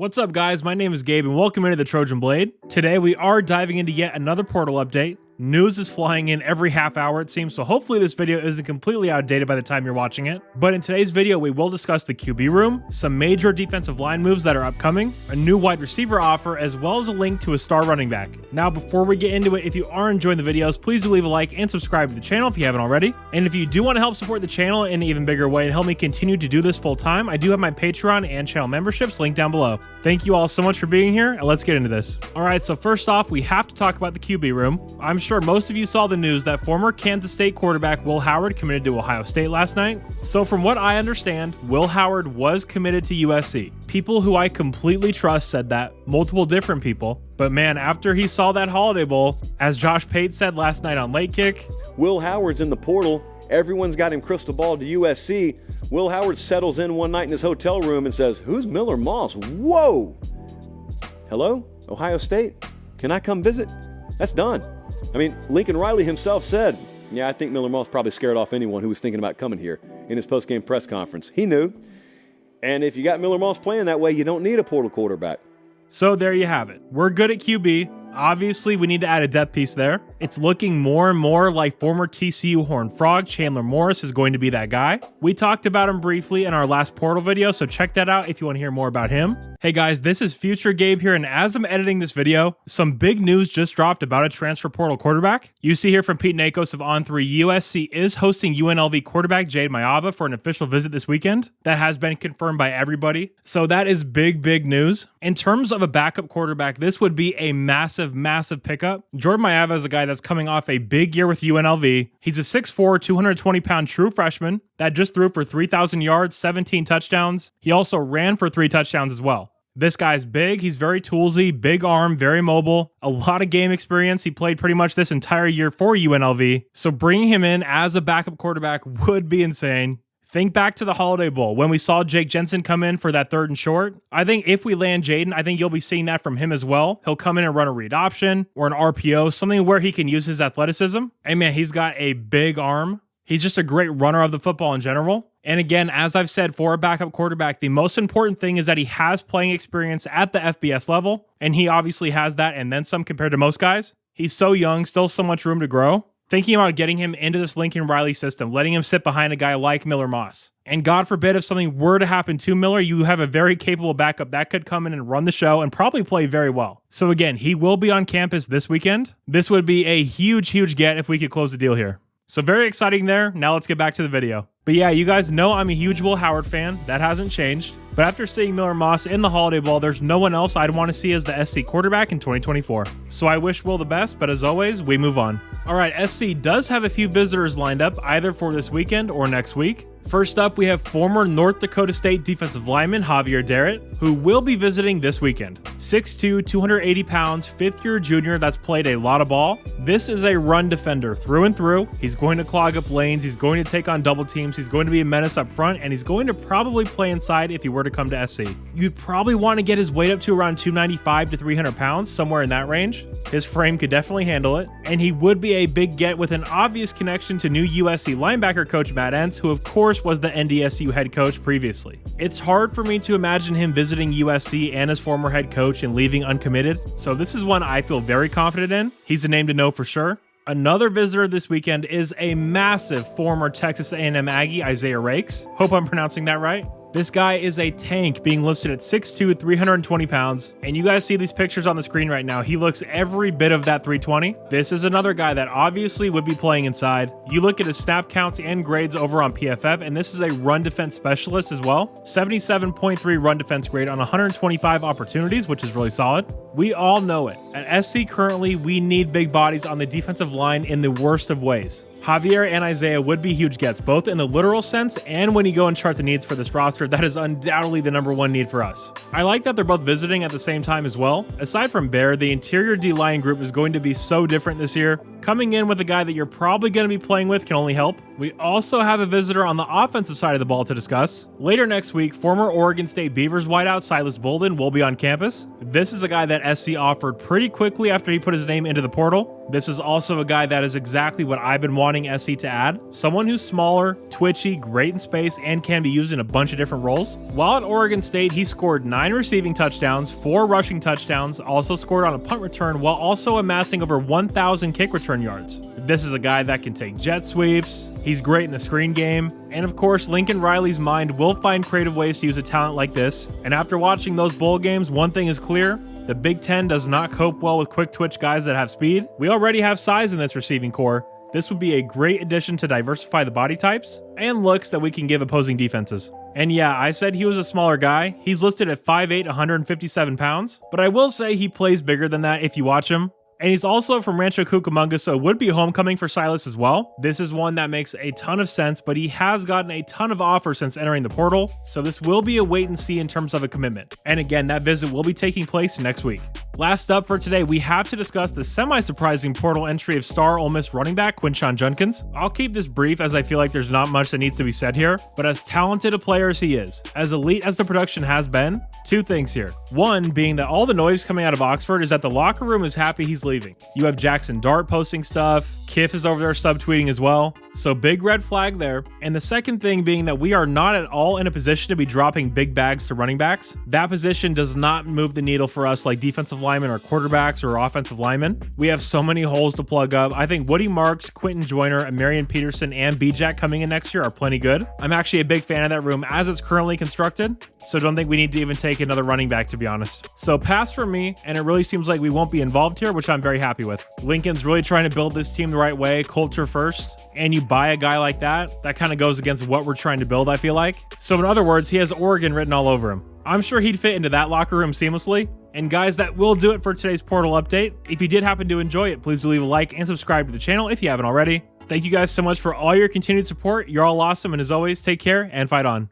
What's up, guys? My name is Gabe and welcome into the Trojan Blade. Today we are diving into yet another portal update. News is flying in every half hour, it seems, so hopefully this video isn't completely outdated by the time you're watching it. But in today's video, we will discuss the QB room, some major defensive line moves that are upcoming, a new wide receiver offer, as well as a link to a star running back. Now, before we get into it, if you are enjoying the videos, please do leave a like and subscribe to the channel if you haven't already. And if you do want to help support the channel in an even bigger way and help me continue to do this full time, I do have my Patreon and channel memberships linked down below. Thank you all so much for being here, and let's get into this. All right, so first off, we have to talk about the QB room. I'm sure most of you saw the news that former Kansas State quarterback Will Howard committed to Ohio State last night. So from what I understand, Will Howard was committed to USC. People who I completely trust said that, multiple different people. But man, after he saw that Holiday Bowl, as Josh Pate said last night on Late Kick, Will Howard's in the portal. Everyone's got him crystal ball to USC. Will Howard settles in one night in his hotel room and says, "Who's Miller Moss? Whoa! Hello? Ohio State? Can I come visit?" That's done. I mean, Lincoln Riley himself said, "Yeah, I think Miller Moss probably scared off anyone who was thinking about coming here," in his post-game press conference. He knew. And if you got Miller Moss playing that way, you don't need a portal quarterback. So there you have it. We're good at QB. Obviously, we need to add a depth piece there. It's looking more and more like former TCU Horned Frog Chandler Morris is going to be that guy. We talked about him briefly in our last portal video, so check that out if you want to hear more about him. Hey guys, this is Future Gabe here, and as I'm editing this video, some big news just dropped about a transfer portal quarterback. You see here from Pete Nakos of On3, USC is hosting UNLV quarterback Jade Mayava for an official visit this weekend. That has been confirmed by everybody. So that is big news. In terms of a backup quarterback, this would be a massive pickup. Jordan Mayava is a guy that's coming off a big year with UNLV. He's a 6'4", 220-pound true freshman that just threw for 3,000 yards, 17 touchdowns. He also ran for 3 touchdowns as well. This guy's big, he's very toolsy, big arm, very mobile, a lot of game experience. He played pretty much this entire year for UNLV. So bringing him in as a backup quarterback would be insane. Think back to the Holiday Bowl when we saw Jake Jensen come in for that 3rd and short. I think if we land Jaden, I think you'll be seeing that from him as well. He'll come in and run a read option or an RPO, something where he can use his athleticism. And man, he's got a big arm. He's just a great runner of the football in general. And again, as I've said, for a backup quarterback, the most important thing is that he has playing experience at the FBS level. And he obviously has that and then some compared to most guys. He's so young, still so much room to grow. Thinking about getting him into this Lincoln Riley system, letting him sit behind a guy like Miller Moss. And God forbid if something were to happen to Miller, you have a very capable backup that could come in and run the show and probably play very well. So again, he will be on campus this weekend. This would be a huge get if we could close the deal here. So very exciting there. Now let's get back to the video. But yeah, you guys know I'm a huge Will Howard fan. That hasn't changed. But after seeing Miller Moss in the Holiday Bowl, there's no one else I'd want to see as the SC quarterback in 2024. So I wish Will the best, but as always, we move on. All right, SC does have a few visitors lined up either for this weekend or next week. First up, we have former North Dakota State defensive lineman Javier Darrett, who will be visiting this weekend. 6'2", 280 pounds, 5th-year junior that's played a lot of ball. This is a run defender through and through. He's going to clog up lanes. He's going to take on double teams. He's going to be a menace up front, and he's going to probably play inside if he were to come to SC. You'd probably want to get his weight up to around 295 to 300 pounds, somewhere in that range. His frame could definitely handle it, and he would be a big get with an obvious connection to new USC linebacker coach Matt Entz, who of course was the NDSU head coach previously. It's hard for me to imagine him visiting USC and his former head coach and leaving uncommitted, so this is one I feel very confident in. He's a name to know for sure. Another visitor this weekend is a massive former Texas A&M Aggie, Isaiah Rakes. Hope I'm pronouncing that right. This guy is a tank, being listed at 6'2", 320 pounds. And you guys see these pictures on the screen right now. He looks every bit of that 320. This is another guy that obviously would be playing inside. You look at his snap counts and grades over on PFF, and this is a run defense specialist as well. 77.3 run defense grade on 125 opportunities, which is really solid. We all know it. At SC currently, we need big bodies on the defensive line in the worst of ways. Javier and Isaiah would be huge gets, both in the literal sense and when you go and chart the needs for this roster. That is undoubtedly the #1 need for us. I like that they're both visiting at the same time as well. Aside from Bear, the interior D-line group is going to be so different this year. Coming in with a guy that you're probably going to be playing with can only help. We also have a visitor on the offensive side of the ball to discuss. Later next week, former Oregon State Beavers wideout Silas Bolden will be on campus. This is a guy that SC offered pretty quickly after he put his name into the portal. This is also a guy that is exactly what I've been wanting SC to add. Someone who's smaller, twitchy, great in space, and can be used in a bunch of different roles. While at Oregon State, he scored 9 receiving touchdowns, 4 rushing touchdowns, also scored on a punt return while also amassing over 1,000 kick return yards. This is a guy that can take jet sweeps, he's great in the screen game, and of course, Lincoln Riley's mind will find creative ways to use a talent like this. And after watching those bowl games, one thing is clear: the Big Ten does not cope well with quick twitch guys that have speed. We already have size in this receiving core. This would be a great addition to diversify the body types and looks that we can give opposing defenses. And yeah, I said he was a smaller guy. He's listed at 5'8", 157 pounds, but I will say he plays bigger than that if you watch him. And he's also from Rancho Cucamonga, so it would be homecoming for Silas as well. This is one that makes a ton of sense, but he has gotten a ton of offers since entering the portal, so this will be a wait and see in terms of a commitment. And again, that visit will be taking place next week. Last up for today, we have to discuss the semi-surprising portal entry of star Ole Miss running back Quinshon Judkins. I'll keep this brief as I feel like there's not much that needs to be said here, but as talented a player as he is, as elite as the production has been, 2 things here. One being that all the noise coming out of Oxford is that the locker room is happy he's leaving. You have Jackson Dart posting stuff, Kiff is over there subtweeting as well. So big red flag there. And the second thing being that we are not at all in a position to be dropping big bags to running backs. That position does not move the needle for us like defensive linemen or quarterbacks or offensive linemen. We have so many holes to plug up. I think Woody Marks, Quentin Joyner, and Marion Peterson and B-Jack coming in next year are plenty good. I'm actually a big fan of that room as it's currently constructed, so don't think we need to even take another running back, to be honest. So pass for me, and it really seems like we won't be involved here, which I'm very happy with. Lincoln's really trying to build this team the right way, culture first, and you buy a guy like that kind of goes against what we're trying to build, I feel like. So in other words, he has Oregon written all over him. I'm sure he'd fit into that locker room seamlessly. And guys, that will do it for today's portal update. If you did happen to enjoy it, please do leave a like and subscribe to the channel if you haven't already. Thank you guys so much for all your continued support. You're all awesome, and as always, take care and fight on.